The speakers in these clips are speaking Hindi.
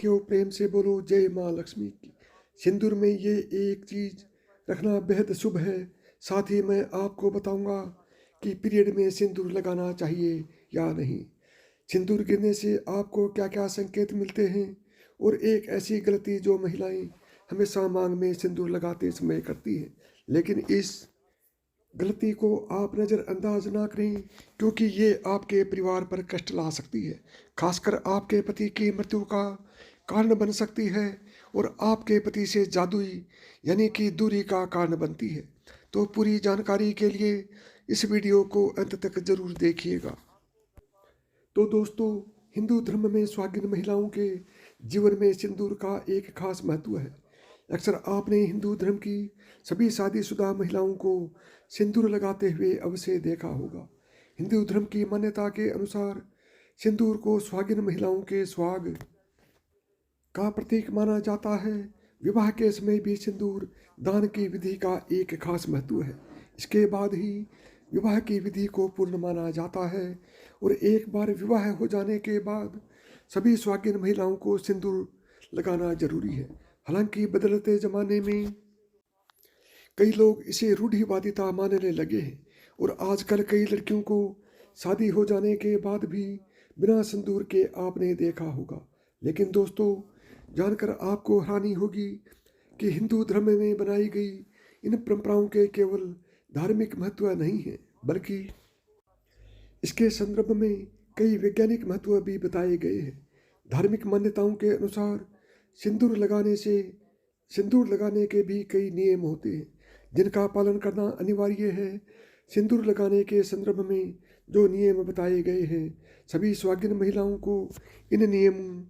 साथियों, प्रेम से बोलो जय माँ लक्ष्मी की। सिंदूर में ये एक चीज़ रखना बेहद शुभ है। साथ ही मैं आपको बताऊंगा कि पीरियड में सिंदूर लगाना चाहिए या नहीं। सिंदूर गिरने से आपको क्या क्या संकेत मिलते हैं और एक ऐसी गलती जो महिलाएं हमेशा मांग में सिंदूर लगाते समय करती हैं, लेकिन इस गलती को आप नज़रअंदाज ना करें, क्योंकि ये आपके परिवार पर कष्ट ला सकती है। खासकर आपके पति की मृत्यु का कारण बन सकती है और आपके पति से जादुई यानी कि दूरी का कारण बनती है। तो पूरी जानकारी के लिए इस वीडियो को अंत तक जरूर देखिएगा। तो दोस्तों, हिंदू धर्म में सुहागिन महिलाओं के जीवन में सिंदूर का एक खास महत्व है। अक्सर आपने हिंदू धर्म की सभी शादीशुदा महिलाओं को सिंदूर लगाते हुए अवश्य देखा होगा। हिंदू धर्म की मान्यता के अनुसार सिंदूर को सुहागिन महिलाओं के सुहाग का प्रतीक माना जाता है। विवाह के समय भी सिंदूर दान की विधि का एक खास महत्व है। इसके बाद ही विवाह की विधि को पूर्ण माना जाता है और एक बार विवाह हो जाने के बाद सभी सुहागिन महिलाओं को सिंदूर लगाना जरूरी है। हालांकि बदलते जमाने में कई लोग इसे रूढ़िवादिता मानने लगे हैं और आजकल कई लड़कियों को शादी हो जाने के बाद भी बिना सिंदूर के आपने देखा होगा। लेकिन दोस्तों, जानकर आपको हैरानी होगी कि हिंदू धर्म में बनाई गई इन परंपराओं के केवल धार्मिक महत्व नहीं है, बल्कि इसके संदर्भ में कई वैज्ञानिक महत्व भी बताए गए हैं। धार्मिक मान्यताओं के अनुसार सिंदूर लगाने के भी कई नियम होते हैं जिनका पालन करना अनिवार्य है। सिंदूर लगाने के संदर्भ में जो नियम बताए गए हैं, सभी सुहागिन महिलाओं को इन नियमों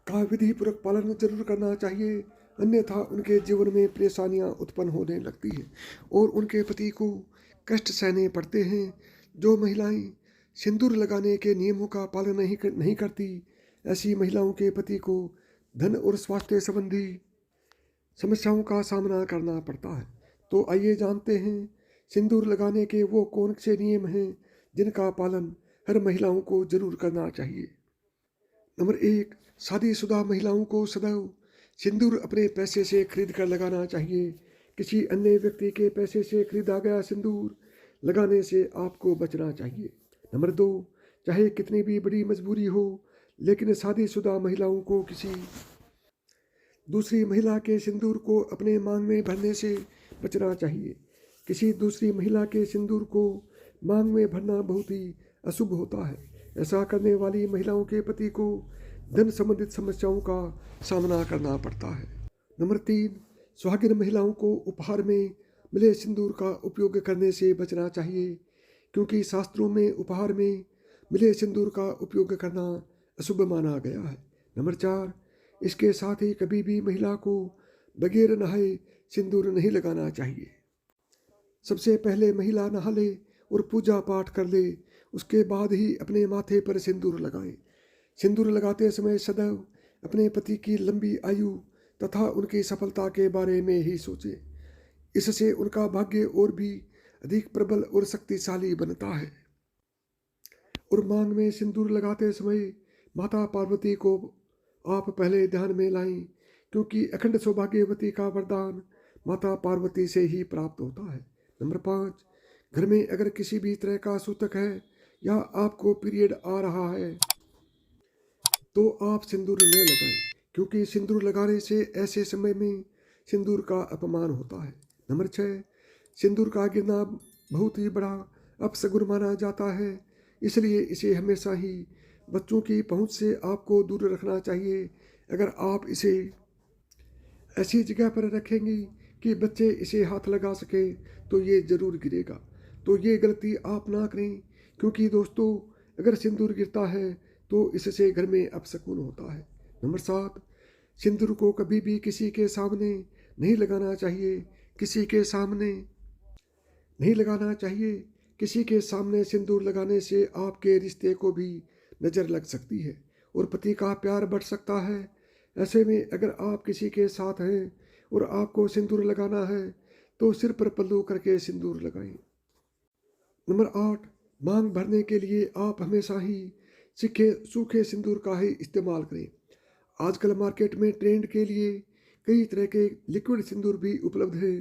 का विधिपूर्वक पालन जरूर करना चाहिए, अन्यथा उनके जीवन में परेशानियां उत्पन्न होने लगती हैं और उनके पति को कष्ट सहने पड़ते हैं। जो महिलाएं सिंदूर लगाने के नियमों का पालन नहीं करती, ऐसी महिलाओं के पति को धन और स्वास्थ्य संबंधी समस्याओं का सामना करना पड़ता है। तो आइए जानते हैं सिंदूर लगाने के वो कौन से नियम हैं जिनका पालन हर महिलाओं को जरूर करना चाहिए। नंबर 1, शादीशुदा महिलाओं को सदैव सिंदूर अपने पैसे से खरीद कर लगाना चाहिए। किसी अन्य व्यक्ति के पैसे से खरीदा गया सिंदूर लगाने से आपको बचना चाहिए। नंबर 2, चाहे कितनी भी बड़ी मजबूरी हो, लेकिन शादीशुदा महिलाओं को किसी दूसरी महिला के सिंदूर को अपने मांग में भरने से बचना चाहिए। किसी दूसरी महिला के सिंदूर को मांग में भरना बहुत ही अशुभ होता है। ऐसा करने वाली महिलाओं के पति को धन संबंधित समस्याओं का सामना करना पड़ता है। नंबर 3, सुहागिन महिलाओं को उपहार में मिले सिंदूर का उपयोग करने से बचना चाहिए, क्योंकि शास्त्रों में उपहार में मिले सिंदूर का उपयोग करना अशुभ माना गया है। नंबर 4, इसके साथ ही कभी भी महिला को बगैर नहाए सिंदूर नहीं लगाना चाहिए। सबसे पहले महिला नहा ले और पूजा पाठ कर ले, उसके बाद ही अपने माथे पर सिंदूर लगाए। सिंदूर लगाते समय सदैव अपने पति की लंबी आयु तथा उनकी सफलता के बारे में ही सोचे। इससे उनका भाग्य और भी अधिक प्रबल और शक्तिशाली बनता है। और मांग में सिंदूर लगाते समय माता पार्वती को आप पहले ध्यान में लाएं, क्योंकि अखंड सौभाग्यवती का वरदान माता पार्वती से ही प्राप्त होता है। नंबर 5, घर में अगर किसी भी तरह का सूतक है या आपको पीरियड आ रहा है तो आप सिंदूर न लगाएं, क्योंकि सिंदूर लगाने से ऐसे समय में सिंदूर का अपमान होता है। नंबर 6, सिंदूर का गिरना बहुत ही बड़ा अपशगुन माना जाता है, इसलिए इसे हमेशा ही बच्चों की पहुंच से आपको दूर रखना चाहिए। अगर आप इसे ऐसी जगह पर रखेंगी कि बच्चे इसे हाथ लगा सके तो ये ज़रूर गिरेगा। तो ये गलती आप ना करें, क्योंकि दोस्तों, अगर सिंदूर गिरता है तो इससे घर में अपशकुन होता है। नंबर 7, सिंदूर को कभी भी किसी के सामने नहीं लगाना चाहिए। किसी के सामने सिंदूर लगाने से आपके रिश्ते को भी नज़र लग सकती है और पति का प्यार बढ़ सकता है। ऐसे में अगर आप किसी के साथ हैं और आपको सिंदूर लगाना है तो सिर पर पल्लू करके सिंदूर लगाएं। नंबर 8, मांग भरने के लिए आप हमेशा ही सूखे सिंदूर का ही इस्तेमाल करें। आजकल मार्केट में ट्रेंड के लिए कई तरह के लिक्विड सिंदूर भी उपलब्ध है,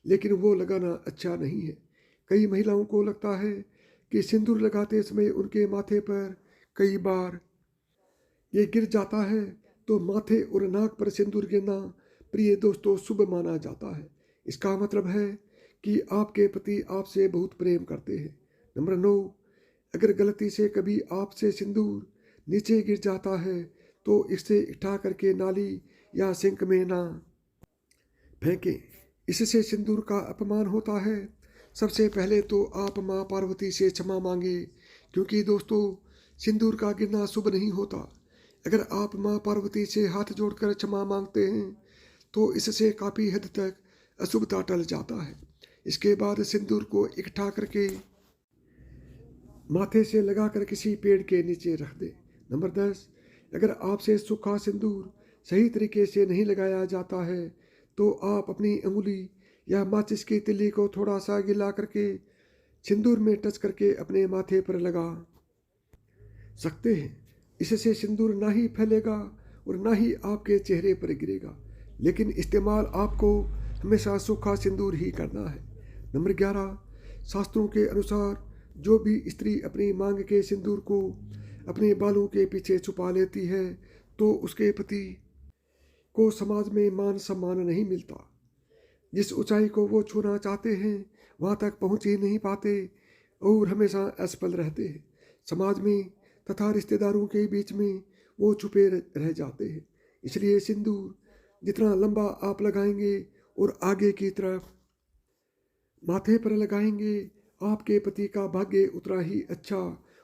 लेकिन वो लगाना अच्छा नहीं है। कई महिलाओं को लगता है कि सिंदूर लगाते समय उनके माथे पर कई बार ये गिर जाता है, तो माथे और नाक पर सिंदूर गिरना प्रिय दोस्तों शुभ माना जाता है। इसका मतलब है कि आपके पति आपसे बहुत प्रेम करते हैं। नंबर 9, अगर गलती से कभी आपसे सिंदूर नीचे गिर जाता है तो इसे इकट्ठा करके नाली या सिंक में ना फेंकें। इससे सिंदूर का अपमान होता है। सबसे पहले तो आप माँ पार्वती से क्षमा मांगे, क्योंकि दोस्तों सिंदूर का गिरना शुभ नहीं होता। अगर आप माँ पार्वती से हाथ जोड़कर क्षमा मांगते हैं तो इससे काफ़ी हद तक अशुभता टल जाता है। इसके बाद सिंदूर को इकट्ठा करके माथे से लगाकर किसी पेड़ के नीचे रख दें। नंबर 10, अगर आपसे सूखा सिंदूर सही तरीके से नहीं लगाया जाता है तो आप अपनी अंगुली या माचिस की तिल्ली को थोड़ा सा गीला करके सिंदूर में टच करके अपने माथे पर लगा सकते हैं। इससे सिंदूर ना ही फैलेगा और ना ही आपके चेहरे पर गिरेगा, लेकिन इस्तेमाल आपको हमेशा सूखा सिंदूर ही करना है। नंबर 11, शास्त्रों के अनुसार जो भी स्त्री अपनी मांग के सिंदूर को अपने बालों के पीछे छुपा लेती है तो उसके पति को समाज में मान सम्मान नहीं मिलता। जिस ऊंचाई को वो छूना चाहते हैं वहां तक पहुंच ही नहीं पाते और हमेशा असफल रहते हैं। समाज में तथा रिश्तेदारों के बीच में वो छुपे रह जाते हैं। इसलिए सिंदूर जितना लंबा आप लगाएंगे और आगे की तरफ माथे पर लगाएंगे, आपके पति का भाग्य उतना ही अच्छा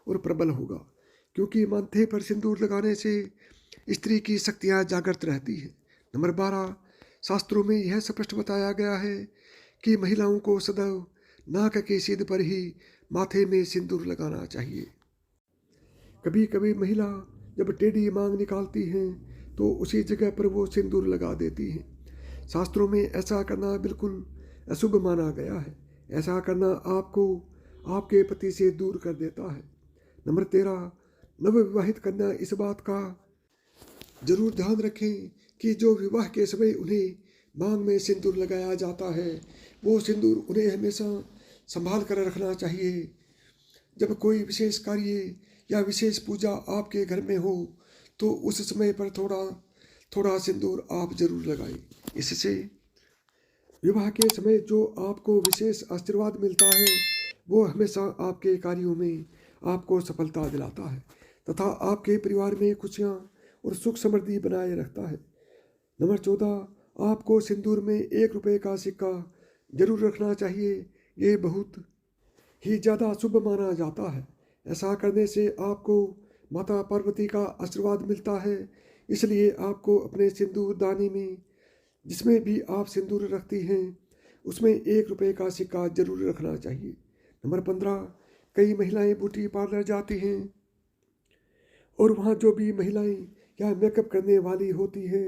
और प्रबल होगा, क्योंकि माथे पर सिंदूर लगाने से स्त्री की शक्तियाँ जागृत रहती हैं। नंबर 12, शास्त्रों में यह स्पष्ट बताया गया है कि महिलाओं को सदैव नाक के सीध पर ही माथे में सिंदूर लगाना चाहिए। कभी कभी महिला जब टेढ़ी मांग निकालती हैं तो उसी जगह पर वो सिंदूर लगा देती हैं। शास्त्रों में ऐसा करना बिल्कुल अशुभ माना गया है। ऐसा करना आपको आपके पति से दूर कर देता है। नंबर 13, नवविवाहित कन्या इस बात का जरूर ध्यान रखें कि जो विवाह के समय उन्हें मांग में सिंदूर लगाया जाता है वो सिंदूर उन्हें हमेशा संभाल कर रखना चाहिए। जब कोई विशेष कार्य या विशेष पूजा आपके घर में हो तो उस समय पर थोड़ा थोड़ा सिंदूर आप जरूर लगाएं। इससे विवाह के समय जो आपको विशेष आशीर्वाद मिलता है वो हमेशा आपके कार्यों में आपको सफलता दिलाता है तथा आपके परिवार में खुशियाँ और सुख समृद्धि बनाए रखता है। नंबर 14, आपको सिंदूर में 1 रुपये का सिक्का जरूर रखना चाहिए। ये बहुत ही ज़्यादा शुभ माना जाता है। ऐसा करने से आपको माता पार्वती का आशीर्वाद मिलता है। इसलिए आपको अपने सिंदूर दानी में जिसमें भी आप सिंदूर रखती हैं उसमें 1 रुपये का सिक्का जरूर रखना चाहिए। नंबर 15, कई महिलाएं ब्यूटी पार्लर जाती हैं और वहाँ जो भी महिलाएं या मेकअप करने वाली होती हैं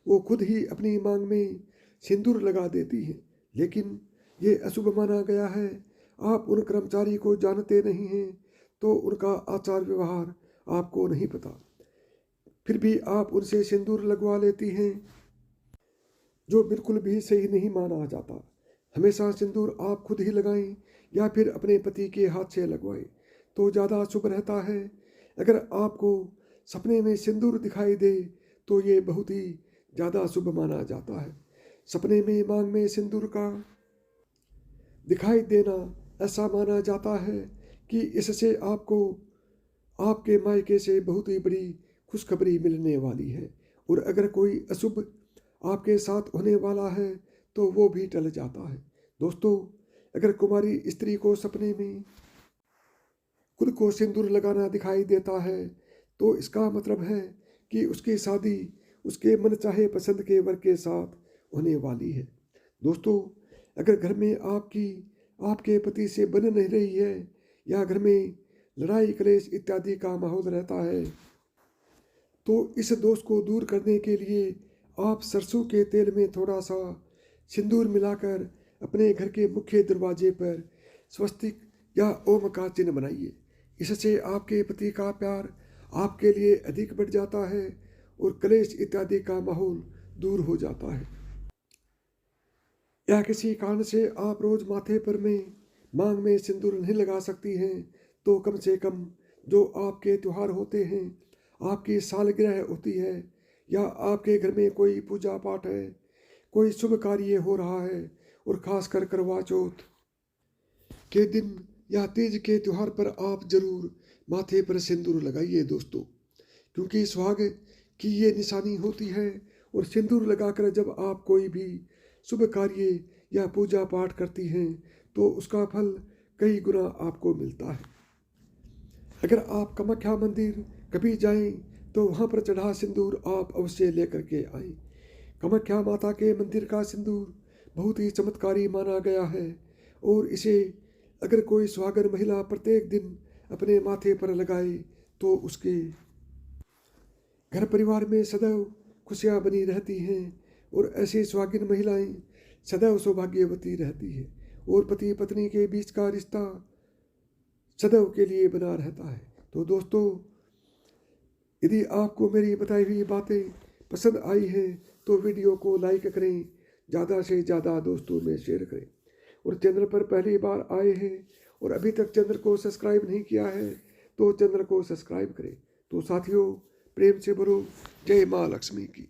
वो खुद ही अपनी मांग में सिंदूर लगा देती हैं, लेकिन ये अशुभ माना गया है। आप उन कर्मचारी को जानते नहीं हैं तो उनका आचार व्यवहार आपको नहीं पता, फिर भी आप उनसे सिंदूर लगवा लेती हैं, जो बिल्कुल भी सही नहीं माना जाता। हमेशा सिंदूर आप खुद ही लगाएं या फिर अपने पति के हाथ से लगवाएं तो ज़्यादा शुभ रहता है। अगर आपको सपने में सिंदूर दिखाई दे तो ये बहुत ही ज़्यादा शुभ माना जाता है। सपने में मांग में सिंदूर का दिखाई देना ऐसा माना जाता है कि इससे आपको आपके मायके से बहुत ही बड़ी खुशखबरी मिलने वाली है और अगर कोई अशुभ आपके साथ होने वाला है तो वो भी टल जाता है। दोस्तों, अगर कुमारी स्त्री को सपने में खुद को सिंदूर लगाना दिखाई देता है तो इसका मतलब है कि उसकी शादी उसके मनचाहे पसंद के वर के साथ होने वाली है। दोस्तों, अगर घर में आपके पति से बन नहीं रही है या घर में लड़ाई क्लेश इत्यादि का माहौल रहता है तो इस दोष को दूर करने के लिए आप सरसों के तेल में थोड़ा सा सिंदूर मिलाकर अपने घर के मुख्य दरवाजे पर स्वस्तिक या ओम का चिन्ह बनाइए। इससे आपके पति का प्यार आपके लिए अधिक बढ़ जाता है और कलेश इत्यादि का माहौल दूर हो जाता है। या किसी कारण से आप रोज माथे पर में मांग में सिंदूर नहीं लगा सकती हैं, तो कम से कम जो आपके त्योहार होते हैं, आपकी सालगिरह होती है, या आपके घर में कोई पूजा पाठ है, कोई शुभ कार्य हो रहा है, और खासकर करवा चौथ के दिन या तीज के त्योहार पर आप जरूर माथे पर सिंदूर लगाइए दोस्तों, क्योंकि सुहाग की ये निशानी होती है। और सिंदूर लगाकर जब आप कोई भी शुभ कार्य या पूजा पाठ करती हैं, तो उसका फल कई गुना आपको मिलता है। अगर आप कामाख्या मंदिर कभी जाएं, तो वहाँ पर चढ़ा सिंदूर आप अवश्य लेकर के आएं। कामाख्या माता के मंदिर का सिंदूर बहुत ही चमत्कारी माना गया है, और इसे अगर कोई सुहागन महिला प्रत्येक दिन अपने माथे पर लगाए, तो उसके घर परिवार में सदैव खुशियाँ बनी रहती हैं, और ऐसी सुहागिन महिलाएं सदैव सौभाग्यवती रहती है, और पति पत्नी के बीच का रिश्ता सदैव के लिए बना रहता है। तो दोस्तों, यदि आपको मेरी बताई हुई बातें पसंद आई हैं, तो वीडियो को लाइक करें, ज़्यादा से ज़्यादा दोस्तों में शेयर करें, और चैनल पर पहली बार आए हैं और अभी तक चैनल को सब्सक्राइब नहीं किया है, तो चैनल को सब्सक्राइब करें। तो साथियों, प्रेम से बोलो जय माँ लक्ष्मी की।